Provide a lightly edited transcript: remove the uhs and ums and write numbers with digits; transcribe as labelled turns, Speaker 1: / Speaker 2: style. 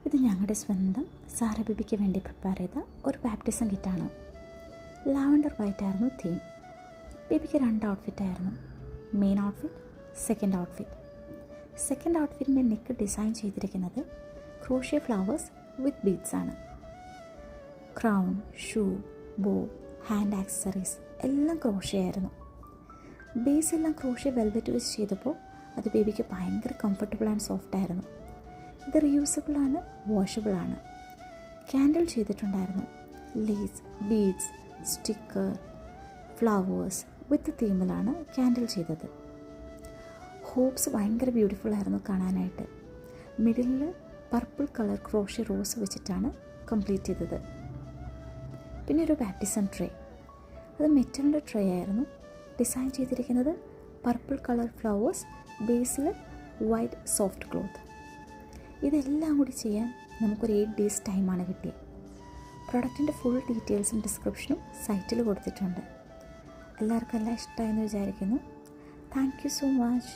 Speaker 1: ഇത് ഞങ്ങളുടെ സ്വന്തം സാറ ബേബിക്ക് വേണ്ടി പ്രിപ്പയർ ചെയ്ത ഒരു ബാപ്റ്റിസം കിറ്റാണ്. ലാവൻഡർ വൈറ്റ് ആയിരുന്നു തീം. ബേബിക്ക് 2 ഔട്ട്ഫിറ്റായിരുന്നു. Main outfit, second outfit. Second ഔട്ട്ഫിറ്റിൻ്റെ നെക്ക് ഡിസൈൻ ചെയ്തിരിക്കുന്നത് ക്രോഷ്യ ഫ്ലവേഴ്സ് വിത്ത് ബീഡ്സ് ആണ്. Crown, shoe, bow, hand accessories എല്ലാം ക്രോഷ്യ ആയിരുന്നു. ബേസ് എല്ലാം ക്രോഷ്യ വെൽവെറ്റ് വെച്ച് ചെയ്തപ്പോൾ അത് ബേബിക്ക് ഭയങ്കര കംഫർട്ടബിൾ ആൻഡ് സോഫ്റ്റ് ആയിരുന്നു. ഇത് റീയൂസബിൾ ആണ്, വാഷബിൾ ആണ്. ക്യാൻഡിൽ ചെയ്തിട്ടുണ്ടായിരുന്നു. ലേസ്, ബീഡ്സ്, സ്റ്റിക്കർ, ഫ്ലവേഴ്സ് വിത്ത് തീമിലാണ് ക്യാൻഡിൽ ചെയ്തത്. ഹോപ്സ് ഭയങ്കര ബ്യൂട്ടിഫുൾ ആയിരുന്നു കാണാനായിട്ട്. മിഡിലിൽ പർപ്പിൾ കളർ ക്രോഷ്യ റോസ് വെച്ചിട്ടാണ് കംപ്ലീറ്റ് ചെയ്തത്. പിന്നെ ഒരു ബാപ്റ്റിസം ട്രേ, അത് മെറ്റലിൻ്റെ ട്രേ ആയിരുന്നു. ഡിസൈൻ ചെയ്തിരിക്കുന്നത് പർപ്പിൾ കളർ ഫ്ലവേഴ്സ്, ബേസിൽ വൈറ്റ് സോഫ്റ്റ് ക്ലോത്ത്. ഇതെല്ലാം കൂടി ചെയ്യാൻ നമുക്കൊരു 8 days ടൈമാണ് കിട്ടിയത്. പ്രൊഡക്റ്റിൻ്റെ ഫുൾ ഡീറ്റെയിൽസും ഡിസ്ക്രിപ്ഷനും സൈറ്റിൽ കൊടുത്തിട്ടുണ്ട്. എല്ലാവർക്കും എല്ലാം ഇഷ്ടമായെന്ന് വിചാരിക്കുന്നു. Thank you so much.